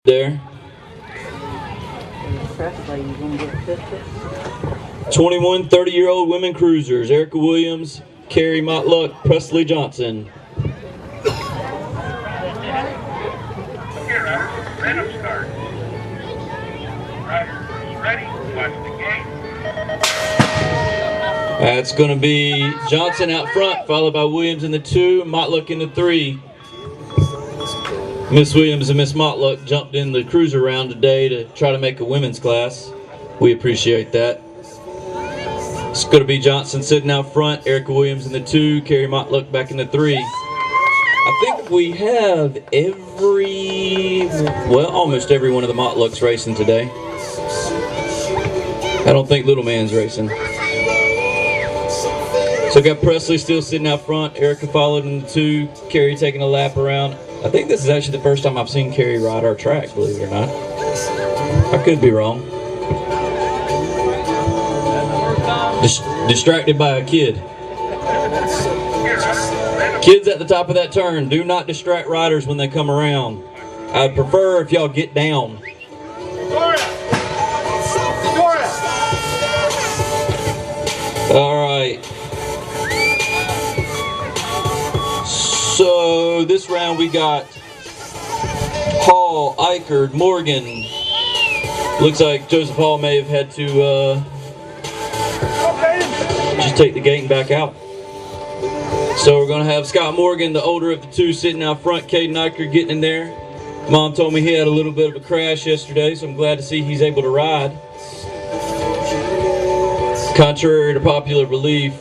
there. 21 30-year-old women cruisers, Erica Williams, Carrie Motluck, Presley Johnson. Random start. Riders ready, watch the gate. That's going to be Johnson out front, followed by Williams in the 2, Motluck in the 3. Miss Williams and Miss Motluck jumped in the cruiser round today to try to make a women's class. We appreciate that. It's going to be Johnson sitting out front, Erica Williams in the 2, Carrie Motluck back in the 3. I think we have almost every one of the Motlucks racing today. I don't think Little Man's racing. So got Presley still sitting out front, Erica followed in the 2, Carrie taking a lap around. I think this is actually the first time I've seen Carrie ride our track, believe it or not. I could be wrong. Distracted by a kid. Kids at the top of that turn, do not distract riders when they come around. I'd prefer if y'all get down. All right. So this round we got Hall, Eichard, Morgan. Looks like Joseph Hall may have had to just take the gate and back out. So we're going to have Scott Morgan, the older of the 2, sitting out front. Caden Eichard getting in there. Mom told me he had a little bit of a crash yesterday, so I'm glad to see he's able to ride. Contrary to popular belief,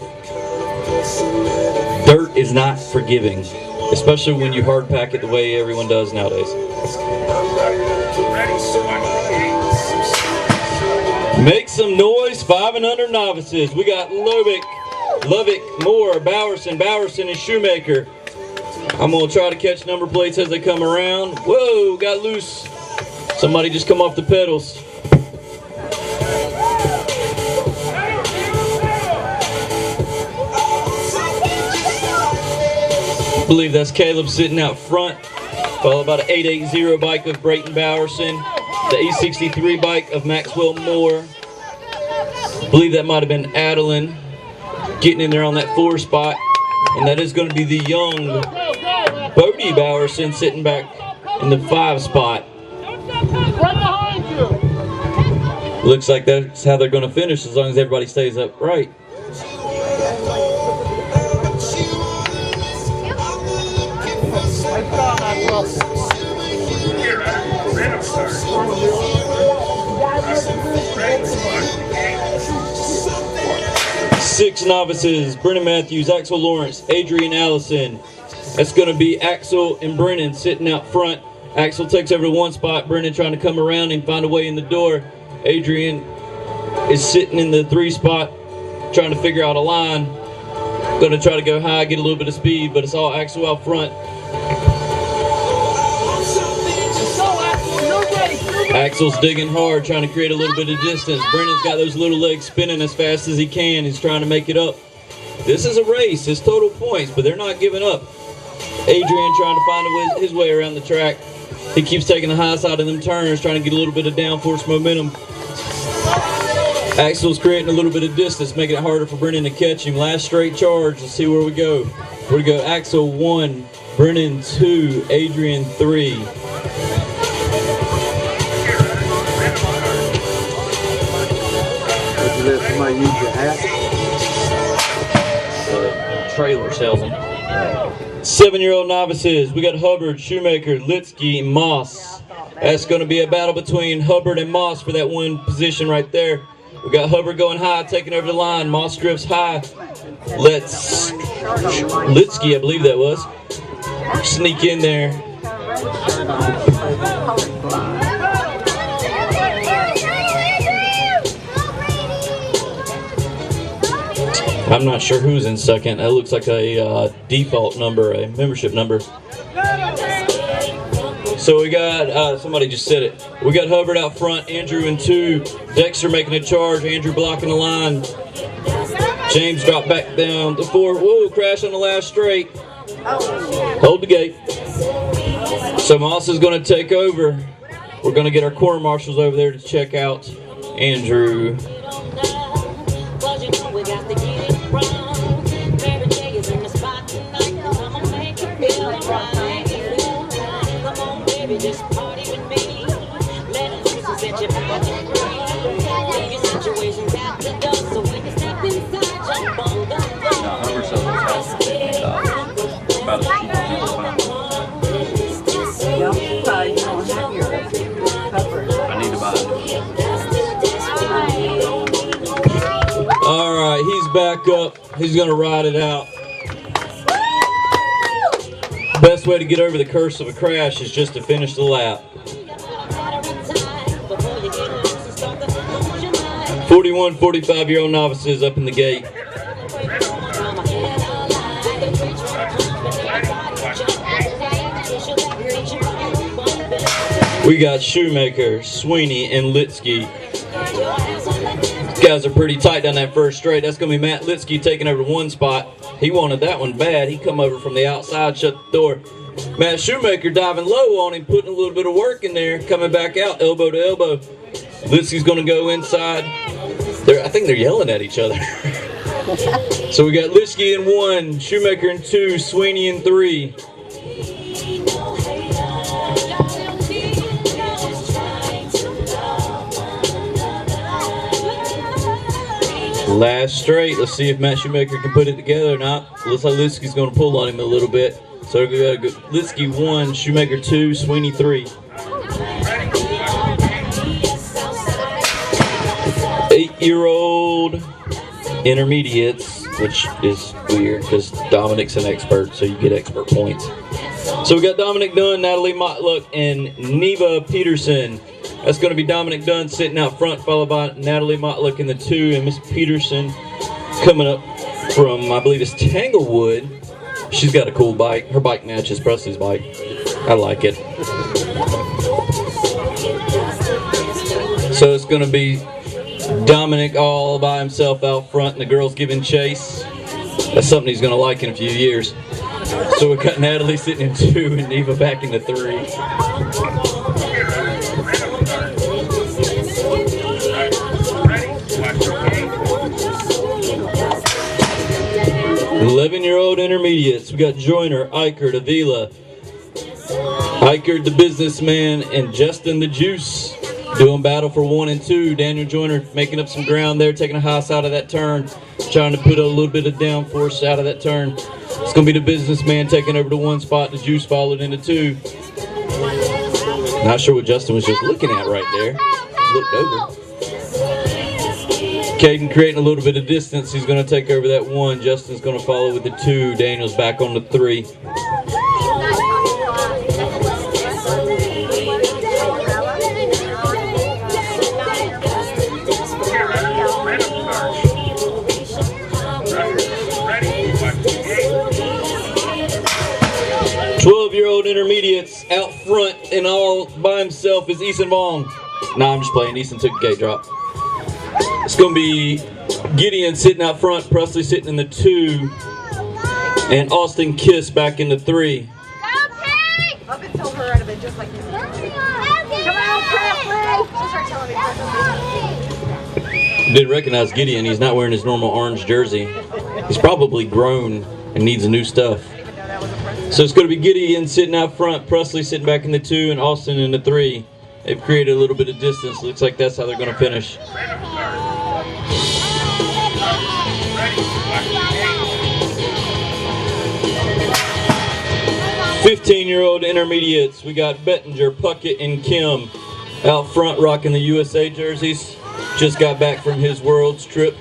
dirt is not forgiving, especially when you hard pack it the way everyone does nowadays. Make some noise, 5 and under novices. We got Lovick, Moore, Bowerson, and Shoemaker. I'm going to try to catch number plates as they come around. Whoa, got loose. Somebody just come off the pedals. I believe that's Caleb sitting out front, followed by the 880 bike of Brayton Bowerson, the E63 bike of Maxwell Moore. I believe that might have been Adeline getting in there on that 4 spot, and that is going to be the young Bodie Bowerson sitting back in the 5 spot. Looks like that's how they're going to finish as long as everybody stays upright. Six novices, Brennan Matthews, Axel Lawrence, Adrian Allison. That's going to be Axel and Brennan sitting out front. Axel takes over to 1 spot, Brennan trying to come around and find a way in the door. Adrian is sitting in the 3 spot, trying to figure out a line. Going to try to go high, get a little bit of speed, but it's all Axel out front. Axel's digging hard, trying to create a little bit of distance. Brennan's got those little legs spinning as fast as he can. He's trying to make it up. This is a race. It's total points, but they're not giving up. Adrian trying to find his way around the track. He keeps taking the high side of them turns, trying to get a little bit of downforce momentum. Axel's creating a little bit of distance, making it harder for Brennan to catch him. Last straight charge. Let's see where we go. Where we go? Axel 1, Brennan 2, Adrian 3. Somebody use your hat? Trailer sells them. 7-year-old novices. We got Hubbard, Shoemaker, Litsky, and Moss. That's going to be a battle between Hubbard and Moss for that 1 position right there. We got Hubbard going high, taking over the line. Moss drifts high. Litsky, I believe that was, sneak in there. I'm not sure who's in second. That looks like a default number, a membership number. So we got, somebody just said it. We got Hubbard out front, Andrew in 2, Dexter making a charge, Andrew blocking the line. James dropped back down to 4. Whoa, crash on the last straight. Hold the gate. So Moss is going to take over. We're going to get our corner marshals over there to check out Andrew. Alright, he's back up. He's going to ride it out. Best way to get over the curse of a crash is just to finish the lap. 41, 45-year-old novices up in the gate. We got Shoemaker, Sweeney, and Litsky. These guys are pretty tight down that first straight. That's going to be Matt Litsky taking over one spot. He wanted that one bad. He come over from the outside, shut the door. Matt Shoemaker diving low on him, putting a little bit of work in there, coming back out, elbow to elbow. Litsky's going to go inside. I think they're yelling at each other. So we got Litsky in 1, Shoemaker in 2, Sweeney in 3. Last straight. Let's see if Matt Shoemaker can put it together or not. Looks like Litsky's going to pull on him a little bit. So we got Litsky 1, Shoemaker 2, Sweeney 3. 8-year-old intermediates, which is weird because Dominic's an expert, so you get expert points. So we got Dominic Dunn, Natalie Motluck, and Neva Peterson. That's going to be Dominic Dunn sitting out front, followed by Natalie Motluck in the 2, and Miss Peterson coming up from, I believe it's Tanglewood. She's got a cool bike. Her bike matches Presley's bike. I like it. So it's going to be Dominic all by himself out front, and the girls giving chase. That's something he's going to like in a few years. So we've got Natalie sitting in 2 and Neva back in the 3. 11-year-old intermediates. We got Joyner, Eichert, Avila. Eichert the businessman and Justin the Juice doing battle for 1 and 2. Daniel Joyner making up some ground there, taking a high side of that turn, trying to put a little bit of downforce out of that turn. It's going to be the businessman taking over to 1 spot. The Juice followed into 2. Not sure what Justin was just looking at right there. He looked over. Caden creating a little bit of distance. He's going to take over that 1. Justin's going to follow with the 2. Daniel's back on the 3. Intermediates out front and all by himself is Eason Vong. Nah, I'm just playing. Eason took a gate drop. It's going to be Gideon sitting out front, Presley sitting in the 2, and Austin Kiss back in the 3. Up until her out of it, just like you. Come on, Presley! Didn't recognize Gideon. He's not wearing his normal orange jersey. He's probably grown and needs new stuff. So it's going to be Gideon sitting out front, Presley sitting back in the 2, and Austin in the 3. They've created a little bit of distance. Looks like that's how they're going to finish. 15-year-old intermediates. We got Bettinger, Puckett, and Kim out front rocking the USA jerseys. Just got back from his Worlds trip.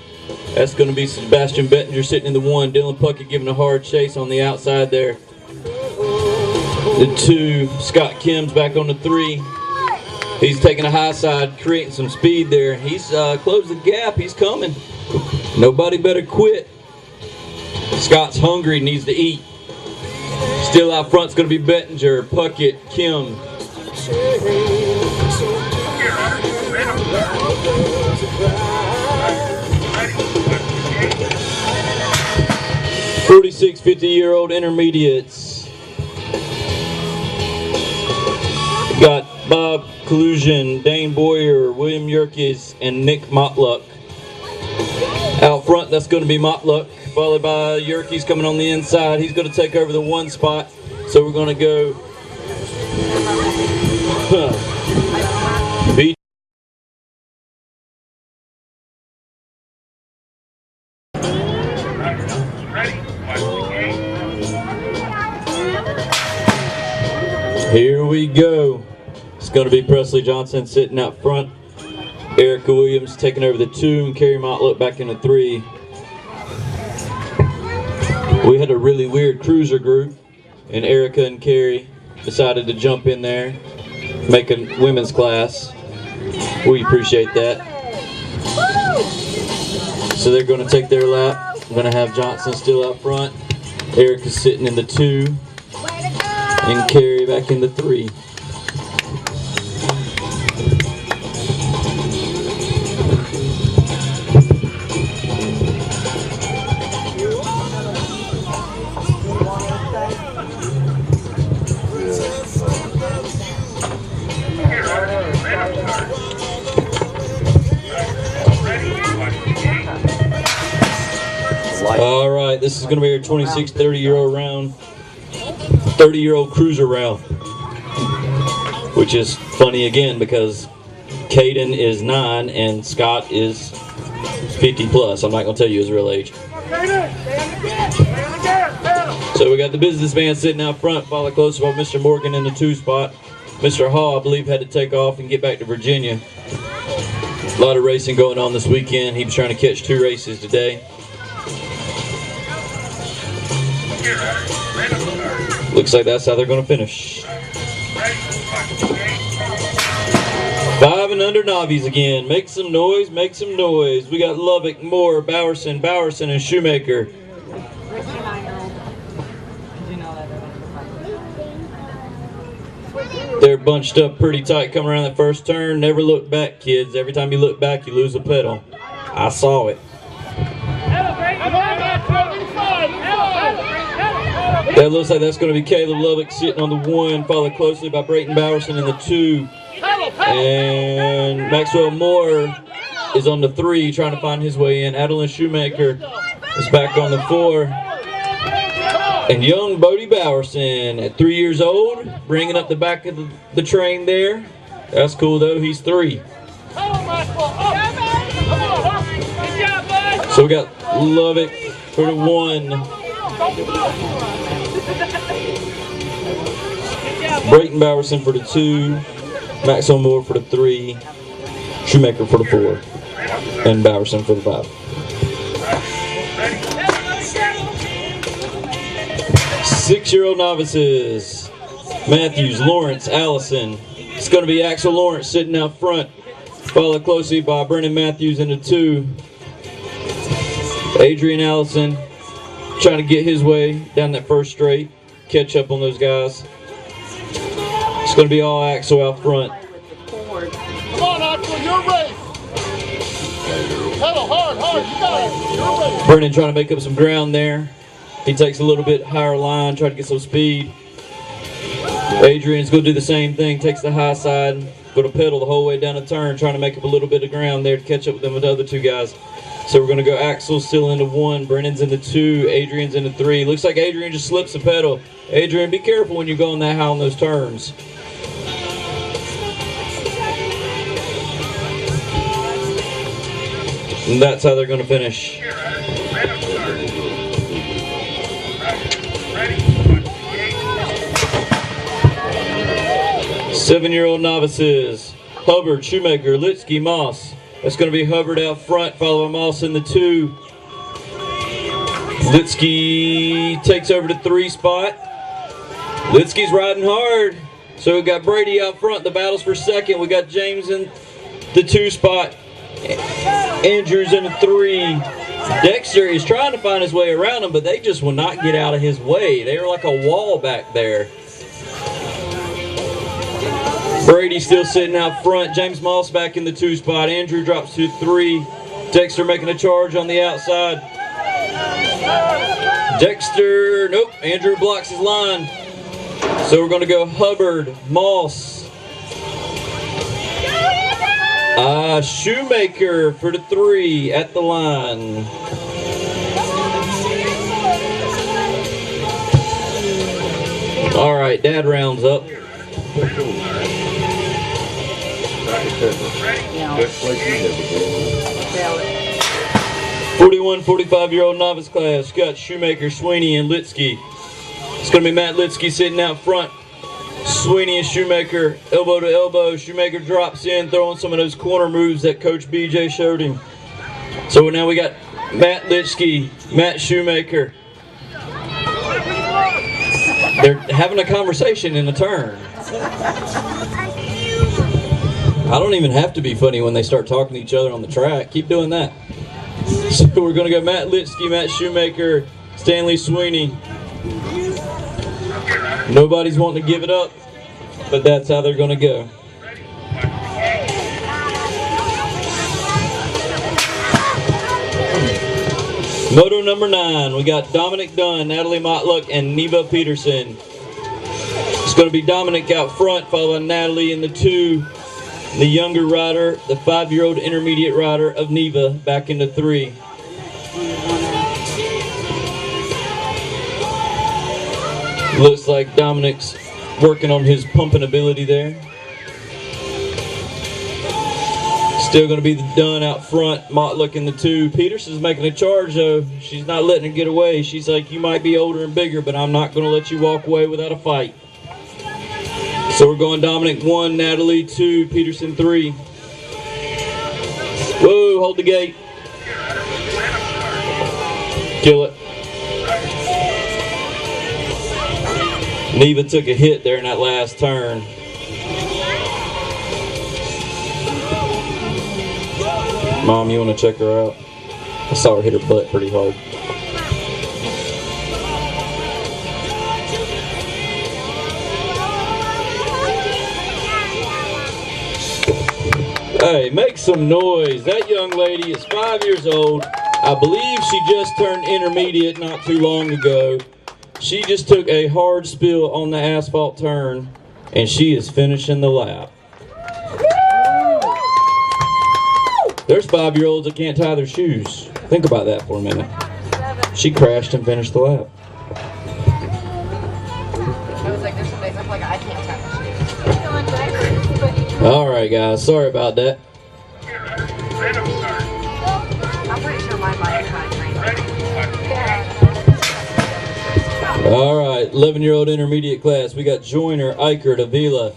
That's going to be Sebastian Bettinger sitting in the 1. Dylan Puckett giving a hard chase on the outside there. The 2, Scott Kim's back on the 3. He's taking a high side, creating some speed there. He's closed the gap. He's coming. Nobody better quit. Scott's hungry, needs to eat. Still out front's going to be Bettinger, Puckett, Kim. 46, 50-year-old intermediates. Got Bob Collusion, Dane Boyer, William Yerkes, and Nick Motluck. Out front, that's going to be Motluck, followed by Yerkes coming on the inside. He's going to take over the 1 spot. So we're going to go B. Ready, watch the gate. Here we go. It's going to be Presley Johnson sitting out front. Erica Williams taking over the 2 and Carrie Motluck back in the 3. We had a really weird cruiser group, and Erica and Carrie decided to jump in there, make a women's class. We appreciate that. So they're going to take their lap. I'm going to have Johnson still out front. Erica's sitting in the 2, and Carrie back in the 3. All right, this is going to be our 26 30-year-old round, 30-year-old cruiser round, which is funny again because Caden is 9 and Scott is 50 plus. I'm not going to tell you his real age. So we got the businessman sitting out front, followed close by Mr. Morgan in the 2 spot. Mr. Hall, I believe, had to take off and get back to Virginia. A lot of racing going on this weekend. He was trying to catch 2 races today. Looks like that's how they're going to finish. 5 and under novies again. Make some noise, make some noise. We got Lubbock, Moore, Bowerson, and Shoemaker. They're bunched up pretty tight coming around that first turn. Never look back, kids. Every time you look back, you lose a pedal. I saw it. That looks like that's going to be Caleb Lubbock sitting on the 1, followed closely by Brayton Bowerson in the 2. And Maxwell Moore is on the 3, trying to find his way in. Adeline Shoemaker is back on the 4. And young Bodie Bowerson at 3 years old, bringing up the back of the train there. That's cool though, he's 3. So we got Lubbock for the 1. Brayton Bowerson for the 2, Maxwell Moore for the 3, Shoemaker for the 4, and Bowerson for the 5. 6-year-old novices, Matthews, Lawrence, Allison. It's going to be Axel Lawrence sitting out front, followed closely by Brennan Matthews in the 2. Adrian Allison trying to get his way down that first straight, catch up on those guys. It's going to be all Axel out front. Come on, Axel, you're ready. Pedal hard, you got it. You're ready. Brennan trying to make up some ground there. He takes a little bit higher line, trying to get some speed. Adrian's going to do the same thing, takes the high side, going to pedal the whole way down the turn, trying to make up a little bit of ground there to catch up with them with the other 2 guys. So we're going to go Axel still in the 1, Brennan's in the 2, Adrian's in the 3. Looks like Adrian just slips the pedal. Adrian, be careful when you're going that high on those turns. And that's how they're going to finish. 7-year-old novices, Hubbard, Shoemaker, Litsky, Moss. That's going to be Hubbard out front, followed by Moss in the 2. Litsky takes over the 3 spot. Litsky's riding hard. So we got Brady out front. The battle's for 2nd. We got James in the 2 spot. Andrews in the 3. Dexter is trying to find his way around them, but they just will not get out of his way. They are like a wall back there. Brady still sitting out front. James Moss back in the 2 spot. Andrew drops to 3. Dexter making a charge on the outside. Dexter, nope, Andrew blocks his line. So we're going to go Hubbard, Moss, Shoemaker for the 3 at the line. All right, Dad rounds up. 41, 45-year-old novice class. Got Shoemaker, Sweeney, and Litsky. It's going to be Matt Litsky sitting out front. Sweeney and Shoemaker, elbow to elbow. Shoemaker drops in, throwing some of those corner moves that Coach BJ showed him. So now we got Matt Litsky, Matt Shoemaker. They're having a conversation in the turn. I don't even have to be funny when they start talking to each other on the track. Keep doing that. So we're going to go Matt Litsky, Matt Shoemaker, Stanley Sweeney. Nobody's wanting to give it up, but that's how they're going to go. Moto number 9, we got Dominic Dunn, Natalie Motluck, and Neva Peterson. It's going to be Dominic out front, followed by Natalie in the 2. The younger rider, the 5-year-old intermediate rider of Neva, back into 3. Looks like Dominic's working on his pumping ability there. Still going to be the Dunn out front, Motluck in the 2. Peterson's making a charge though. She's not letting her get away. She's like, you might be older and bigger, but I'm not going to let you walk away without a fight. So we're going Dominic 1, Natalie 2, Peterson 3. Whoa, hold the gate. Kill it. Neva took a hit there in that last turn. Mom, you want to check her out? I saw her hit her butt pretty hard. Hey, make some noise. That young lady is 5 years old. I believe she just turned intermediate not too long ago. She just took a hard spill on the asphalt turn, and she is finishing the lap. There's 5-year-olds that can't tie their shoes. Think about that for a minute. She crashed and finished the lap. I was like, there's some days I'm like, I can't tie my shoes. All right, guys. Sorry about that. I'm pretty sure my mic All right, 11-year-old intermediate class. We got Joyner, Eichert, Avila.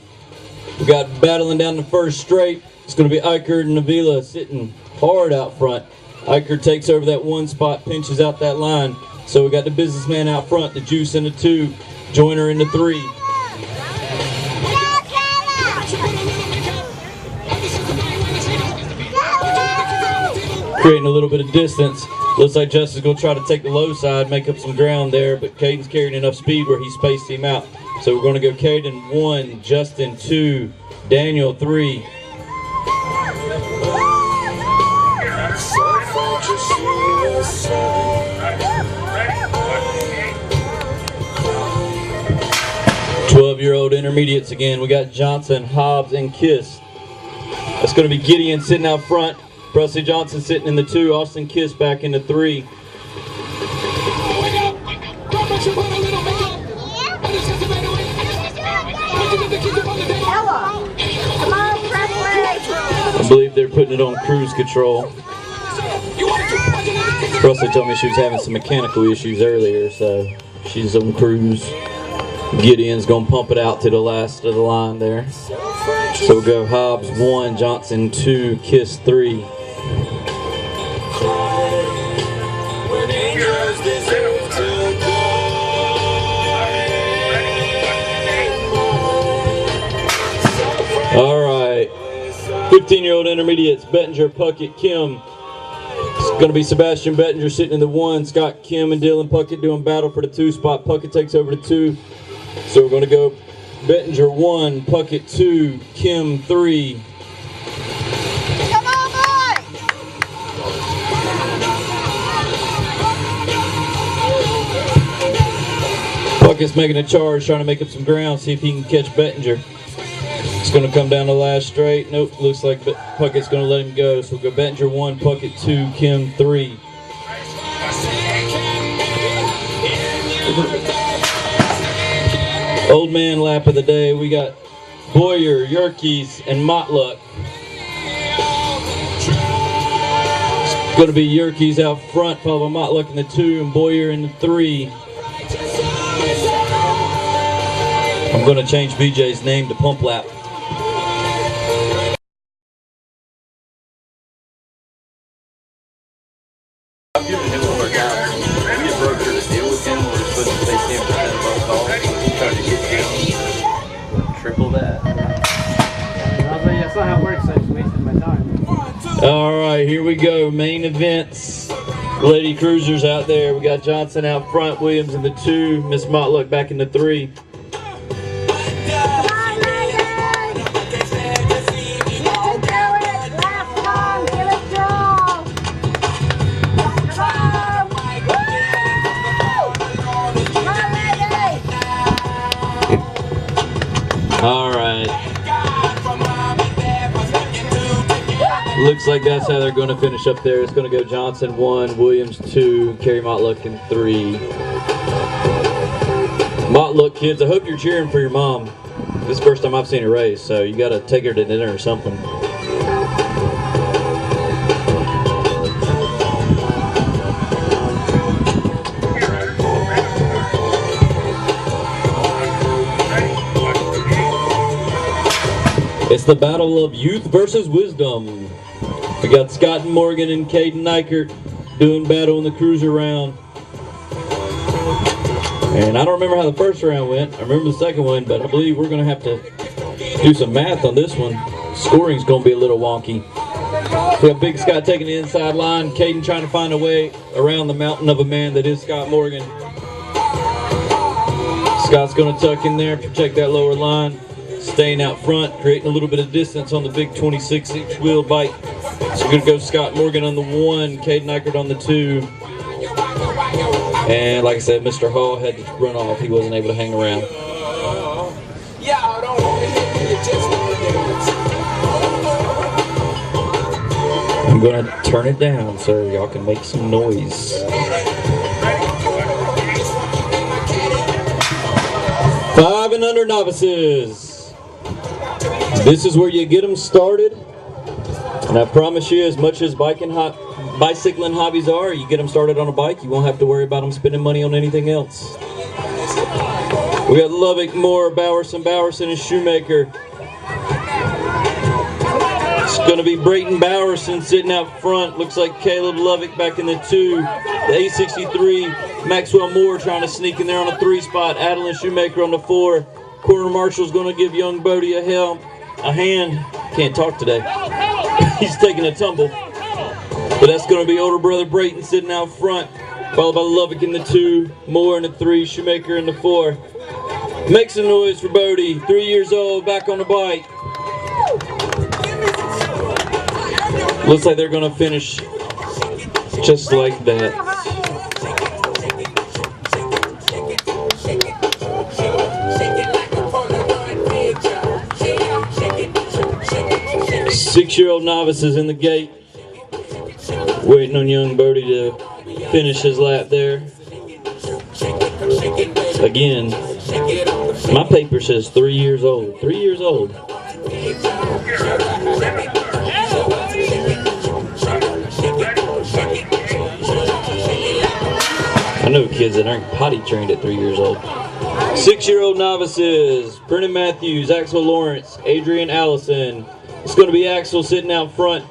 We got battling down the first straight. It's going to be Eichert and Avila sitting hard out front. Eichert takes over that 1 spot, pinches out that line. So we got the businessman out front, the Juice in the 2, Joyner in the 3. Creating a little bit of distance. Looks like Justin's going to try to take the low side, make up some ground there, but Caden's carrying enough speed where he spaced him out. So we're going to go Caden 1, Justin 2, Daniel 3. Ready? 12-year-old intermediates again. We got Johnson, Hobbs, and Kiss. That's going to be Gideon sitting out front. Presley Johnson sitting in the 2, Austin Kiss back in the 3. I believe they're putting it on cruise control. Presley told me she was having some mechanical issues earlier, so she's on cruise. Gideon's going to pump it out to the last of the line there. So we'll go Hobbs 1, Johnson 2, Kiss 3. All right, 15-year-old intermediates, Bettinger, Puckett, Kim. It's going to be Sebastian Bettinger sitting in the 1, Scott Kim and Dylan Puckett doing battle for the 2 spot. Puckett takes over the 2. So we're going to go Bettinger 1, Puckett 2, Kim 3. Come on, boy! Puckett's making a charge, trying to make up some ground, see if he can catch Bettinger. It's going to come down the last straight. Nope, looks like Puckett's going to let him go. So we'll go Bettinger 1, Puckett 2, Kim 3. Old man lap of the day. We got Boyer, Yerkes, and Motluck. It's going to be Yerkes out front, followed by Motluck in the 2 and Boyer in the 3. I'm going to change BJ's name to Pump Lap. Triple that. That's not how it works. I just wasted my time. All right, here we go. Main events. Lady Cruisers out there. We got Johnson out front, Williams in the 2, Miss Motluck back in the 3. All right. Looks like that's how they're going to finish up there. It's going to go Johnson 1, Williams 2, Carrie Motluck in 3. Motluck kids, I hope you're cheering for your mom. This is the first time I've seen her race, so you got to take her to dinner or something. It's the battle of youth versus wisdom. We got Scott Morgan and Caden Nikert doing battle in the cruiser round. And I don't remember how the first round went. I remember the second one, but I believe we're going to have to do some math on this one. Scoring's going to be a little wonky. We have Big Scott taking the inside line. Caden trying to find a way around the mountain of a man that is Scott Morgan. Scott's going to tuck in there, protect that lower line. Staying out front, creating a little bit of distance on the big 26-inch wheel bike. So we're going to go Scott Morgan on the 1, Caden Nikert on the 2. And like I said, Mr. Hall had to run off. He wasn't able to hang around. I'm going to turn it down so y'all can make some noise. 5 and under novices. This is where you get them started, and I promise you, as much as bicycling hobbies are, you get them started on a bike, you won't have to worry about them spending money on anything else. We got Lubbock, Moore, Bowerson, and Shoemaker. It's going to be Brayton Bowerson sitting out front. Looks like Caleb Lubbock back in the 2. The A63, Maxwell Moore trying to sneak in there on a 3 spot. Adeline Shoemaker on the 4. Corner Marshall's going to give young Bodie a hand. Can't talk today. He's taking a tumble. But that's going to be older brother Brayton sitting out front, followed by Lubbock in the 2, Moore in the 3, Shoemaker in the 4. Make some noise for Bodie, 3 years old, back on the bike. Looks like they're going to finish just like that. Six-year-old novices in the gate, waiting on young Bodie to finish his lap there. Again, my paper says 3 years old. 3 years old. I know kids that aren't potty trained at 3 years old. 6-year-old novices, Brennan Matthews, Axel Lawrence, Adrian Allison. It's going to be Axel sitting out front.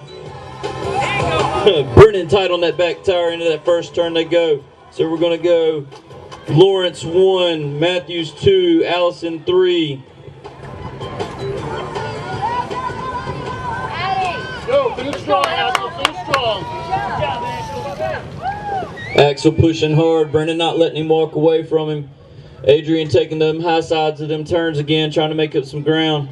Brennan tight on that back tire into that first turn they go. So we're going to go Lawrence 1, Matthews 2, Allison 3. Go, finish strong, Axel, finish strong. Axel pushing hard, Brennan not letting him walk away from him. Adrian taking them high sides of them turns again, trying to make up some ground.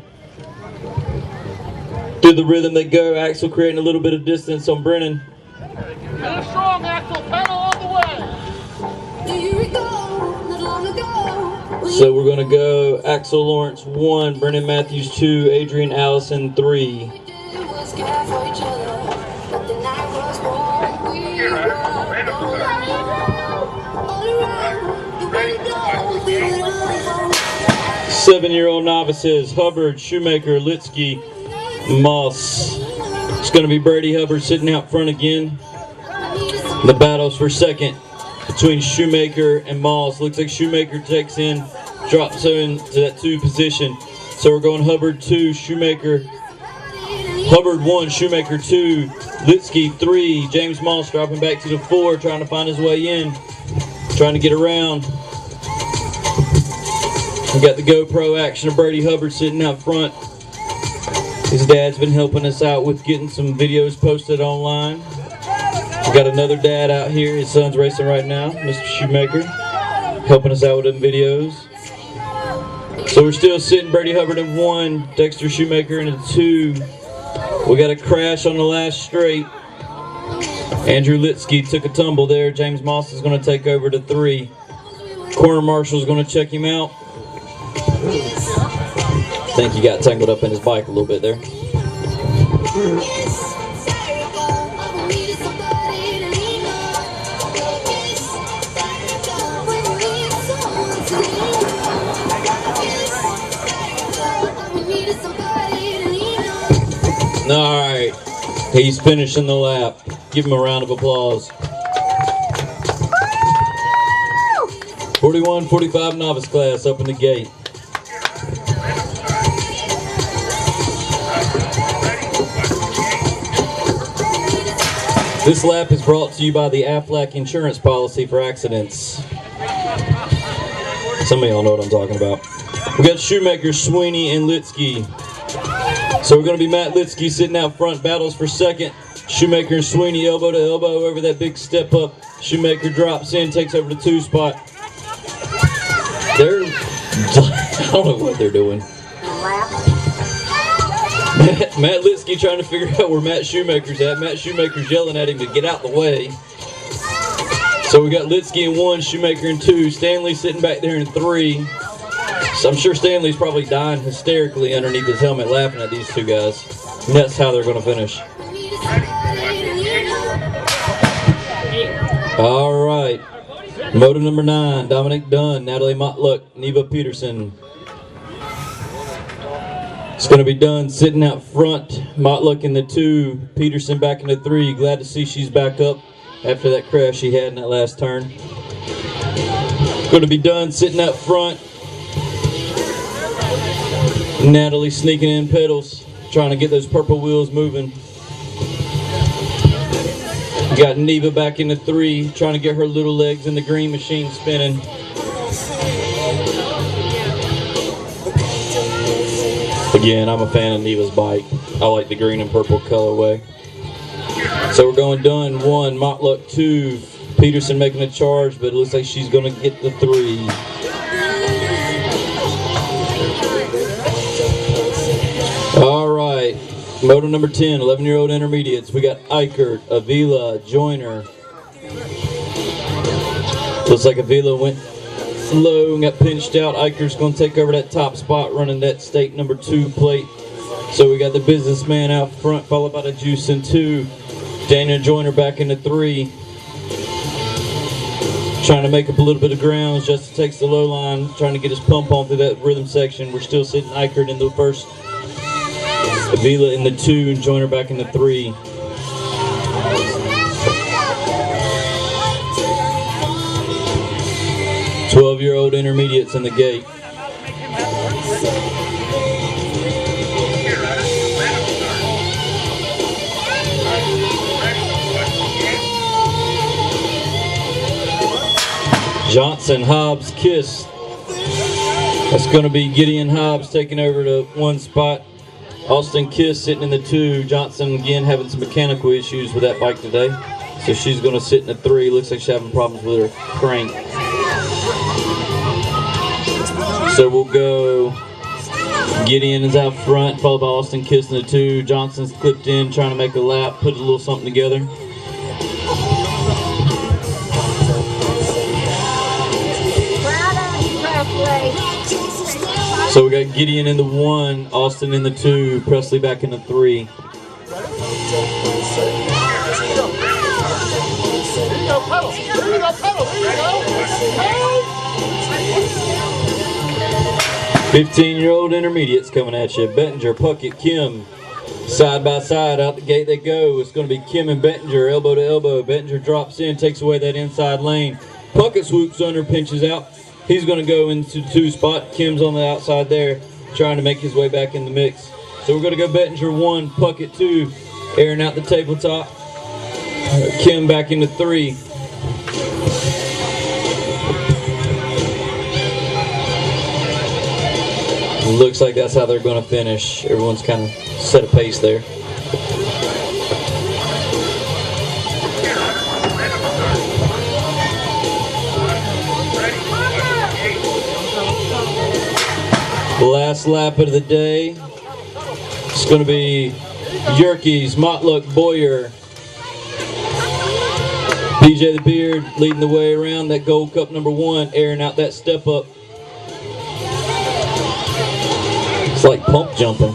Through the rhythm they go, Axel creating a little bit of distance on Brennan. Finish strong, Axel, pedal all the way. Do you recall not long ago So we're going to go Axel Lawrence 1, Brennan Matthews 2, Adrian Allison 3. Seven-year-old novices, Hubbard, Shoemaker, Litsky, Moss. It's going to be Brady Hubbard sitting out front again. The battles for second between Shoemaker and Moss. Looks like Shoemaker takes in, drops into that 2 position. So we're going Hubbard 2, Shoemaker. Hubbard 1, Shoemaker 2, Litsky 3. James Moss dropping back to the 4, trying to find his way in, trying to get around. We got the GoPro action of Brady Hubbard sitting out front. His dad's been helping us out with getting some videos posted online. We got another dad out here. His son's racing right now, Mr. Shoemaker, helping us out with them videos. So we're still sitting Brady Hubbard in 1, Dexter Shoemaker in a 2. We got a crash on the last straight. Andrew Litsky took a tumble there. James Moss is going to take over to 3. Corner Marshall is going to check him out. I think he got tangled up in his bike a little bit there. Alright, he's finishing the lap. Give him a round of applause. 41-45 novice class up in the gate. This lap is brought to you by the Aflac insurance policy for accidents. Some of y'all know what I'm talking about. We got Shoemaker, Sweeney, and Litsky. So we're going to be Matt Litsky sitting out front, battles for second. Shoemaker and Sweeney elbow to elbow over that big step up. Shoemaker drops in, takes over the 2 spot. I don't know what they're doing. Matt Litsky trying to figure out where Matt Shoemaker's at. Matt Shoemaker's yelling at him to get out the way. So we got Litsky in 1, Shoemaker in 2. Stanley sitting back there in 3. So I'm sure Stanley's probably dying hysterically underneath his helmet laughing at these 2 guys. And that's how they're going to finish. All right. Moto number 9, Dominic Dunn, Natalie Motluck, Neva Peterson. It's going to be Dunn sitting out front, Motluck in the 2, Peterson back in the 3. Glad to see she's back up after that crash she had in that last turn. Going to be Dunn sitting out front. Natalie sneaking in pedals, trying to get those purple wheels moving. We got Neva back in the 3, trying to get her little legs in the green machine spinning. Again, I'm a fan of Neva's bike. I like the green and purple colorway. So we're going Dunn 1, Motluck 2, Peterson making a charge, but it looks like she's going to get the 3. All right, moto number 10, 11-year-old intermediates. We got Eichert, Avila, Joyner. Looks like Avila went low and got pinched out. Eichert's going to take over that top spot, running that state number 2 plate. So we got the businessman out front, followed by the Juice in 2. Daniel Joyner back in the 3. Trying to make up a little bit of ground. Justin takes the low line, trying to get his pump on through that rhythm section. We're still sitting Eichert in the 1st. Avila in the 2 and Joyner back in the 3. "12-year-old intermediates in the gate. Johnson, Hobbs, Kiss. That's going to be Gideon Hobbs taking over to 1 spot. Austin Kiss sitting in the 2. Johnson again having some mechanical issues with that bike today. So she's going to sit in the 3. Looks like she's having problems with her crank. So we'll go Gideon is out front, followed by Austin Kiss in the 2. Johnson's clipped in, trying to make a lap, put a little something together. Proud of you, Presley. So we got Gideon in the 1, Austin in the 2, Presley back in the 3. There you go, pedal. There you go, pedal. There you go. Hey. 15-year-old intermediates coming at you. Bettinger, Puckett, Kim. Side by side, out the gate they go. It's going to be Kim and Bettinger, elbow to elbow. Bettinger drops in, takes away that inside lane. Puckett swoops under, pinches out. He's going to go into 2 spot. Kim's on the outside there, trying to make his way back in the mix. So we're going to go Bettinger 1, Puckett 2, airing out the tabletop. Kim back into 3. Looks like that's how they're going to finish. Everyone's kind of set a pace there. Last lap of the day. It's going to be Yerkes, Motluck, Boyer. DJ the Beard leading the way around that Gold Cup number 1, airing out that step up. It's like pump jumping.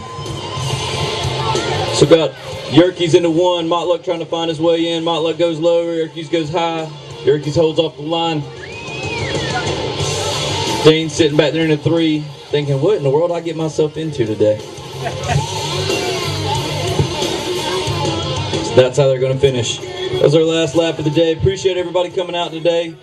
So got Yerkes into 1, Motluck trying to find his way in. Motluck goes lower, Yerkes goes high. Yerkes holds off the line. Dane's sitting back there in the 3, thinking, what in the world I get myself into today? So that's how they're going to finish. That was our last lap of the day. Appreciate everybody coming out today.